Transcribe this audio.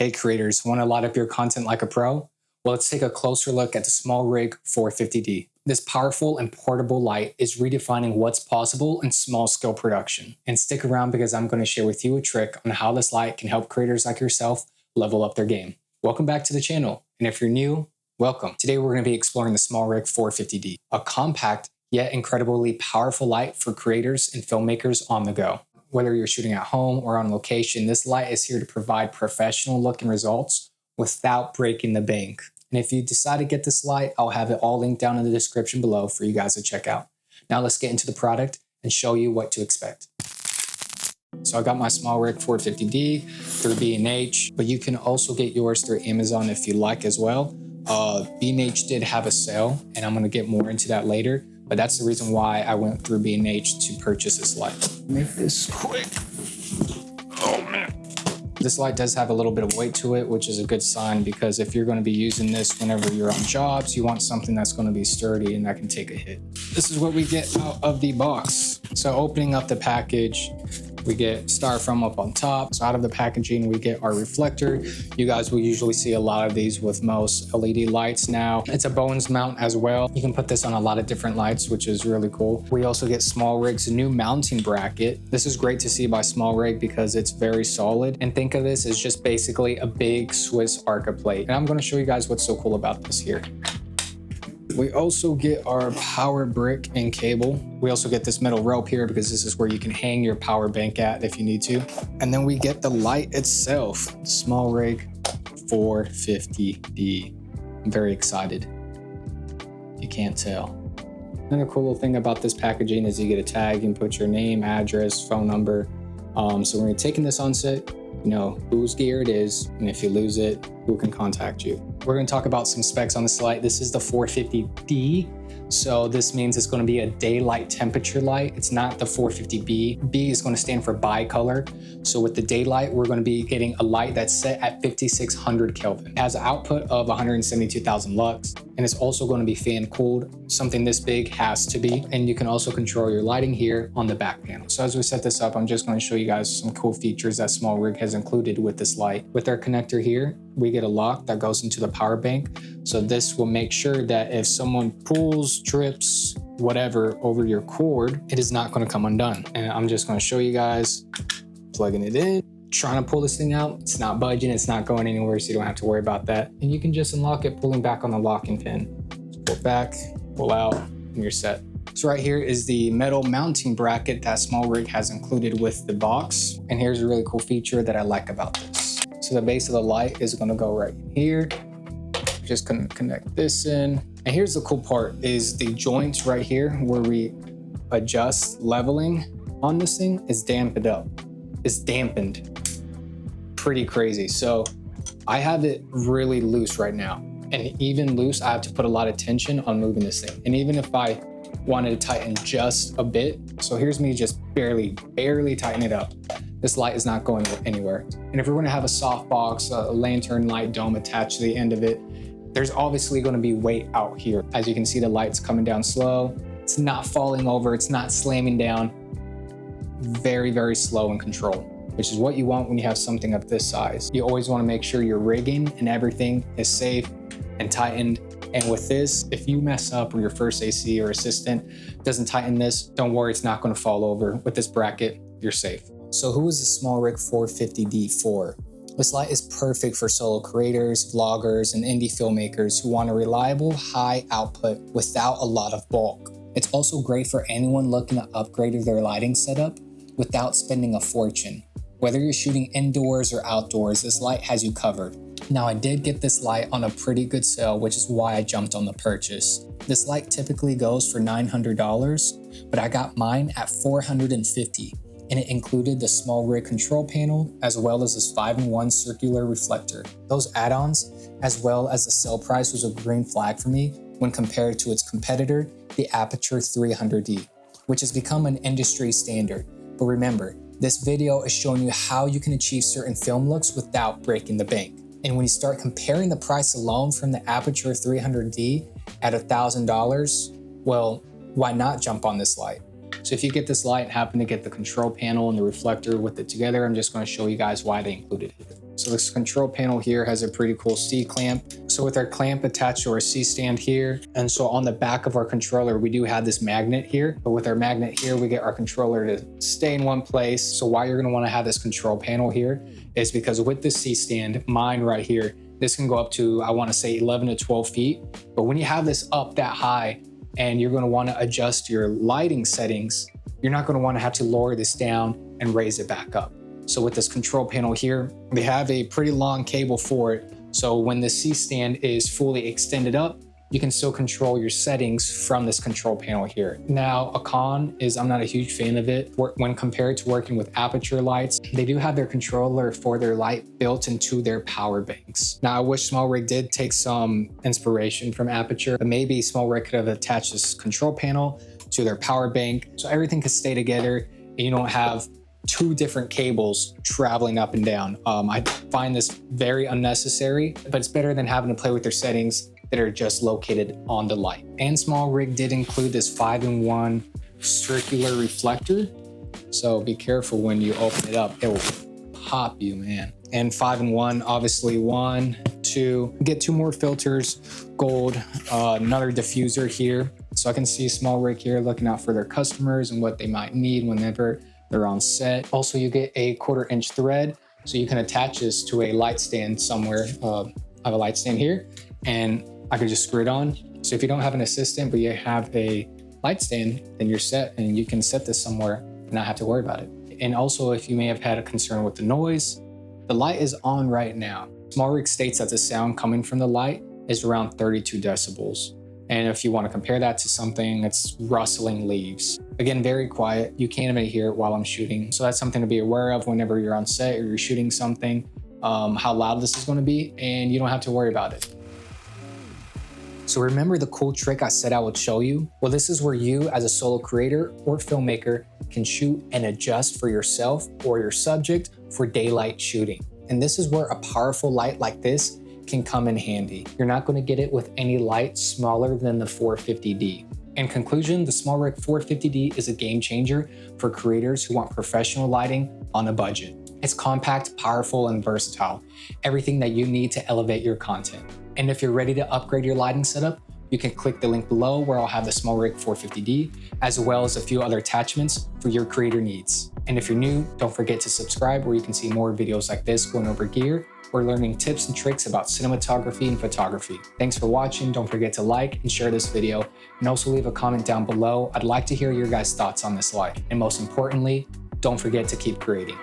Hey creators, want to light up your content like a pro? Well, let's take a closer look at the SmallRig 450D. This powerful and portable light is redefining what's possible in small scale production. And stick around because I'm going to share with you a trick on how this light can help creators like yourself level up their game. Welcome back to the channel. And if you're new, welcome. Today we're going to be exploring the SmallRig 450D, a compact yet incredibly powerful light for creators and filmmakers on the go. Whether you're shooting at home or on location, this light is here to provide professional looking results without breaking the bank. And if you decide to get this light, I'll have it all linked down in the description below for you guys to check out. Now let's get into the product and show you what to expect. So I got my SmallRig 450D through B&H, but you can also get yours through Amazon if you like as well. B&H did have a sale, and I'm going to get more into that later. But that's the reason why I went through B&H to purchase this light. Make this quick. Oh man. This light does have a little bit of weight to it, which is a good sign because if you're going to be using this whenever you're on jobs, you want something that's going to be sturdy and that can take a hit. This is what we get out of the box. So opening up the package, we get styrofoam up on top. So out of the packaging, we get our reflector. You guys will usually see a lot of these with most LED lights now. It's a Bowens mount as well. You can put this on a lot of different lights, which is really cool. We also get SmallRig's new mounting bracket. This is great to see by SmallRig because it's very solid. And think of this as just basically a big Swiss Arca plate. And I'm gonna show you guys what's so cool about this here. We also get our power brick and cable. We also get this metal rope here because this is where you can hang your power bank at if you need to. And then we get the light itself, SmallRig 450D. I'm very excited. You can't tell. Another cool little thing about this packaging is you get a tag and put your name, address, phone number. So when you're taking this on set, you know whose gear it is, and if you lose it, who can contact you. We're going to talk about some specs on this light. This is the 450D, so this means it's going to be a daylight temperature light. It's not the 450B. B is going to stand for bicolor. So with the daylight, we're going to be getting a light that's set at 5600 Kelvin. It has an output of 172,000 lux, and it's also going to be fan cooled. Something this big has to be. And you can also control your lighting here on the back panel. So as we set this up, I'm just going to show you guys some cool features that SmallRig has included with this light. With our connector here, we get a lock that goes into the power bank. So this will make sure that if someone pulls, trips, whatever over your cord, it is not going to come undone. And I'm just going to show you guys plugging it in, trying to pull this thing out. It's not budging, it's not going anywhere, so you don't have to worry about that. And you can just unlock it, pulling back on the locking pin. Just pull back, pull out, and you're set. So right here is the metal mounting bracket that SmallRig has included with the box. And here's a really cool feature that I like about this. So the base of the light is going to go right here. Just gonna connect this in. And here's the cool part is the joints right here where we adjust leveling on this thing is dampened up. It's dampened. Pretty crazy. So I have it really loose right now. And even loose, I have to put a lot of tension on moving this thing. And even if I wanted to tighten just a bit, so here's me just barely tighten it up. This light is not going anywhere. And if we're gonna have a softbox, a lantern light dome attached to the end of it, there's obviously gonna be weight out here. As you can see, the light's coming down slow. It's not falling over, it's not slamming down. Very, very slow and controlled, which is what you want when you have something of this size. You always wanna make sure your rigging and everything is safe and tightened. And with this, if you mess up or your first AC or assistant doesn't tighten this, don't worry, it's not gonna fall over. With this bracket, you're safe. So who is the SmallRig 450D for? This light is perfect for solo creators, vloggers, and indie filmmakers who want a reliable, high output without a lot of bulk. It's also great for anyone looking to upgrade their lighting setup without spending a fortune. Whether you're shooting indoors or outdoors, this light has you covered. Now I did get this light on a pretty good sale, which is why I jumped on the purchase. This light typically goes for $900, but I got mine at $450. And it included the SmallRig control panel as well as this 5-in-1 circular reflector. Those add-ons, as well as the sale price, was a green flag for me when compared to its competitor, the Aperture 300D, which has become an industry standard. But remember, this video is showing you how you can achieve certain film looks without breaking the bank. And when you start comparing the price alone from the Aperture 300D at $1,000, well, why not jump on this light? So if you get this light and happen to get the control panel and the reflector with it together, I'm just going to show you guys why they included it. So this control panel here has a pretty cool C clamp. So with our clamp attached to our C stand here, and so on the back of our controller, we do have this magnet here, but with our magnet here, we get our controller to stay in one place. So why you're gonna wanna have this control panel here is because with the C stand, mine right here, this can go up to, I wanna say 11 to 12 feet. But when you have this up that high and you're gonna wanna adjust your lighting settings, you're not gonna wanna have to lower this down and raise it back up. So with this control panel here, they have a pretty long cable for it. So when the C stand is fully extended up, you can still control your settings from this control panel here. Now, a con is I'm not a huge fan of it. When compared to working with aperture lights, they do have their controller for their light built into their power banks. Now, I wish SmallRig did take some inspiration from aperture, but maybe SmallRig could have attached this control panel to their power bank so everything could stay together and you don't have two different cables traveling up and down. I find this very unnecessary, but it's better than having to play with their settings that are just located on the light. And SmallRig did include this 5-in-1 circular reflector. So be careful when you open it up, it will pop you, man. And 5-in-1, obviously 1, 2, get 2 more filters, gold, another diffuser here. So I can see SmallRig here looking out for their customers and what they might need whenever they're on set. Also, you get a 1/4-inch thread, so you can attach this to a light stand somewhere. I have a light stand here, and I could just screw it on. So if you don't have an assistant, but you have a light stand, then you're set, and you can set this somewhere and not have to worry about it. And also, if you may have had a concern with the noise, the light is on right now. SmallRig states that the sound coming from the light is around 32 decibels. And if you want to compare that to something that's rustling leaves, again, very quiet. You can't even hear it while I'm shooting. So that's something to be aware of whenever you're on set or you're shooting something, how loud this is going to be, and you don't have to worry about it. So remember the cool trick I said I would show you? Well, this is where you as a solo creator or filmmaker can shoot and adjust for yourself or your subject for daylight shooting. And this is where a powerful light like this can come in handy. You're not going to get it with any light smaller than the 450D. In conclusion, the SmallRig 450D is a game changer for creators who want professional lighting on a budget. It's compact, powerful, and versatile. Everything that you need to elevate your content. And if you're ready to upgrade your lighting setup, you can click the link below where I'll have the SmallRig 450D, as well as a few other attachments for your creator needs. And if you're new, don't forget to subscribe where you can see more videos like this going over gear or learning tips and tricks about cinematography and photography. Thanks for watching. Don't forget to like and share this video, and also leave a comment down below. I'd like to hear your guys' thoughts on this light. And most importantly, don't forget to keep creating.